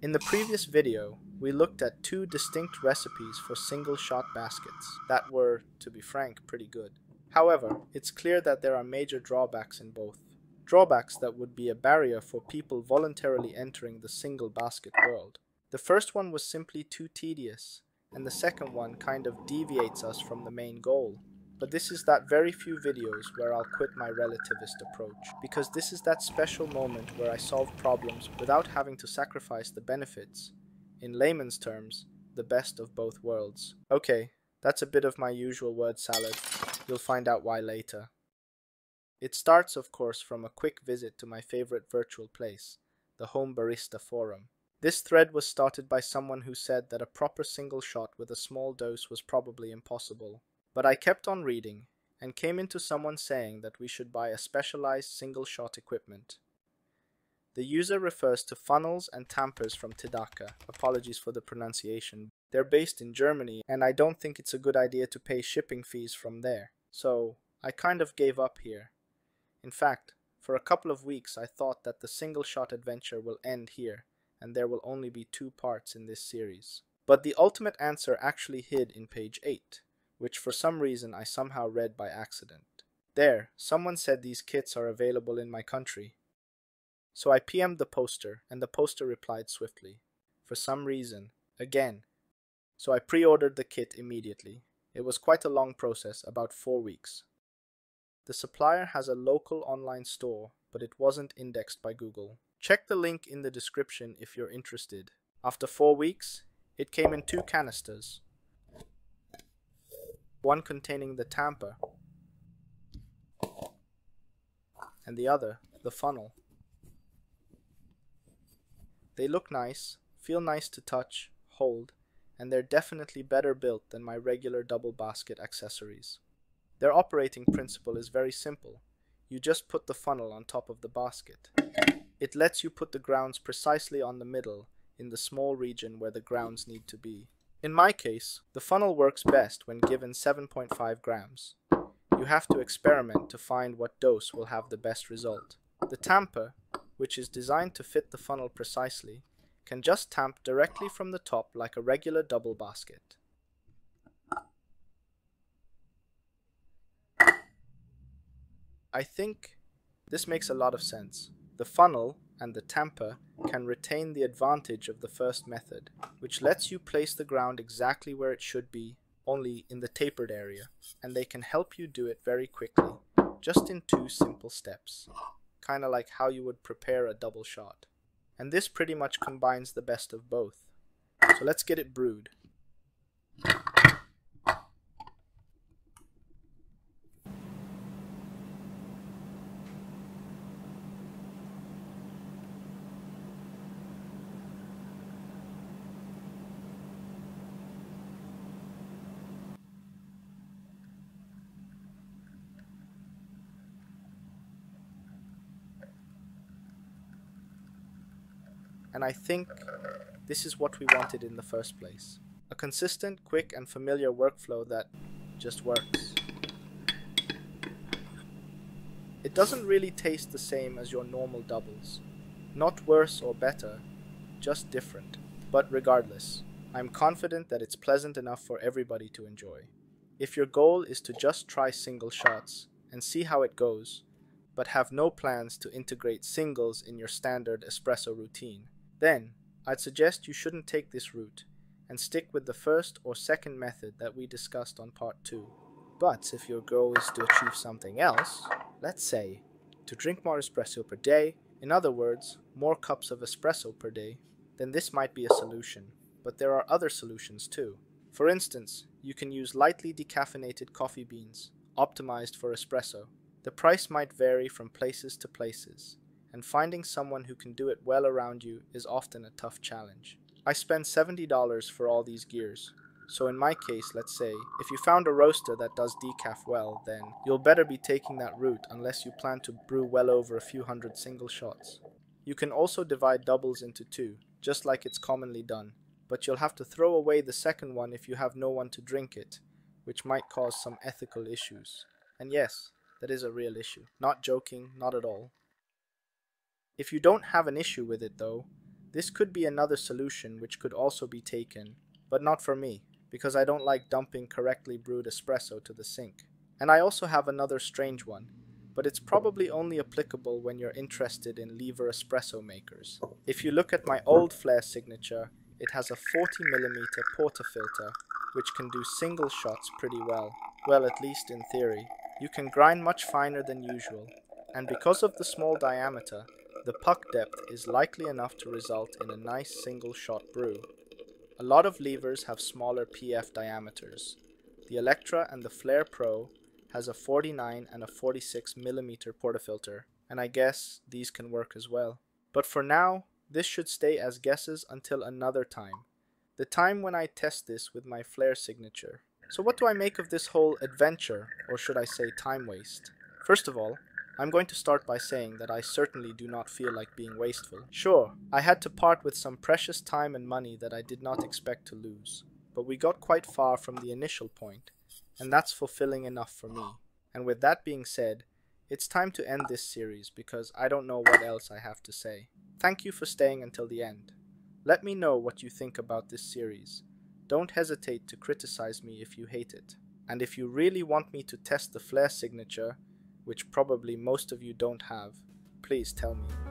In the previous video, we looked at two distinct recipes for single shot baskets that were, to be frank, pretty good. However, it's clear that there are major drawbacks in both. Drawbacks that would be a barrier for people voluntarily entering the single basket world. The first one was simply too tedious, and the second one kind of deviates us from the main goal. But this is that very few videos where I'll quit my relativist approach, because this is that special moment where I solve problems without having to sacrifice the benefits. In layman's terms, the best of both worlds. Okay, that's a bit of my usual word salad. You'll find out why later. It starts, of course, from a quick visit to my favorite virtual place, the Home Barista forum. This thread was started by someone who said that a proper single shot with a small dose was probably impossible. But I kept on reading, and came into someone saying that we should buy a specialized single-shot equipment. The user refers to funnels and tampers from Tidaka. Apologies for the pronunciation. They're based in Germany, and I don't think it's a good idea to pay shipping fees from there. So, I kind of gave up here. In fact, for a couple of weeks I thought that the single-shot adventure will end here, and there will only be 2 parts in this series. But the ultimate answer actually hid in page 8. Which for some reason I somehow read by accident. There, someone said these kits are available in my country. So I PM'd the poster, and the poster replied swiftly. For some reason. Again. So I pre-ordered the kit immediately. It was quite a long process, about 4 weeks. The supplier has a local online store, but it wasn't indexed by Google. Check the link in the description if you're interested. After 4 weeks, it came in 2 canisters. One containing the tamper, and the other, the funnel. They look nice, feel nice to touch, hold, and they're definitely better built than my regular double basket accessories. Their operating principle is very simple. You just put the funnel on top of the basket. It lets you put the grounds precisely on the middle, in the small region where the grounds need to be. In my case, the funnel works best when given 7.5 grams. You have to experiment to find what dose will have the best result. The tamper, which is designed to fit the funnel precisely, can just tamp directly from the top like a regular double basket. I think this makes a lot of sense. The funnel and the tamper can retain the advantage of the first method, which lets you place the ground exactly where it should be, only in the tapered area, and they can help you do it very quickly, just in 2 simple steps, kinda like how you would prepare a double shot. And this pretty much combines the best of both. So let's get it brewed. And I think this is what we wanted in the first place. A consistent, quick, and familiar workflow that just works. It doesn't really taste the same as your normal doubles. Not worse or better, just different. But regardless, I'm confident that it's pleasant enough for everybody to enjoy. If your goal is to just try single shots and see how it goes, but have no plans to integrate singles in your standard espresso routine, then I'd suggest you shouldn't take this route and stick with the first or second method that we discussed on part 2. But if your goal is to achieve something else, let's say to drink more espresso per day, in other words, more cups of espresso per day, then this might be a solution. But there are other solutions too. For instance, you can use lightly decaffeinated coffee beans, optimized for espresso. The price might vary from places to places, and finding someone who can do it well around you is often a tough challenge. I spend $70 for all these gears, so in my case, let's say, if you found a roaster that does decaf well, then you'll better be taking that route unless you plan to brew well over a few hundred single shots. You can also divide doubles into 2, just like it's commonly done, but you'll have to throw away the second one if you have no one to drink it, which might cause some ethical issues. And yes, that is a real issue. Not joking, not at all. If you don't have an issue with it though, This could be another solution which could also be taken, but not for me, because I don't like dumping correctly brewed espresso to the sink. And I also have another strange one, but it's probably only applicable when you're interested in lever espresso makers. If you look at my old flare signature, it has a 40mm portafilter, which can do single shots pretty well. Well, at least in theory. You can grind much finer than usual, and because of the small diameter, the puck depth is likely enough to result in a nice single shot brew. A lot of levers have smaller PF diameters. The Electra and the Flare Pro has a 49 and a 46mm portafilter, and I guess these can work as well. But for now, this should stay as guesses until another time. The time when I test this with my flare signature. So what do I make of this whole adventure, or should I say time waste? First of all, I'm going to start by saying that I certainly do not feel like being wasteful. Sure, I had to part with some precious time and money that I did not expect to lose, but we got quite far from the initial point, and that's fulfilling enough for me. And with that being said, it's time to end this series because I don't know what else I have to say. Thank you for staying until the end. Let me know what you think about this series. Don't hesitate to criticize me if you hate it. And if you really want me to test the flare signature, which probably most of you don't have, please tell me.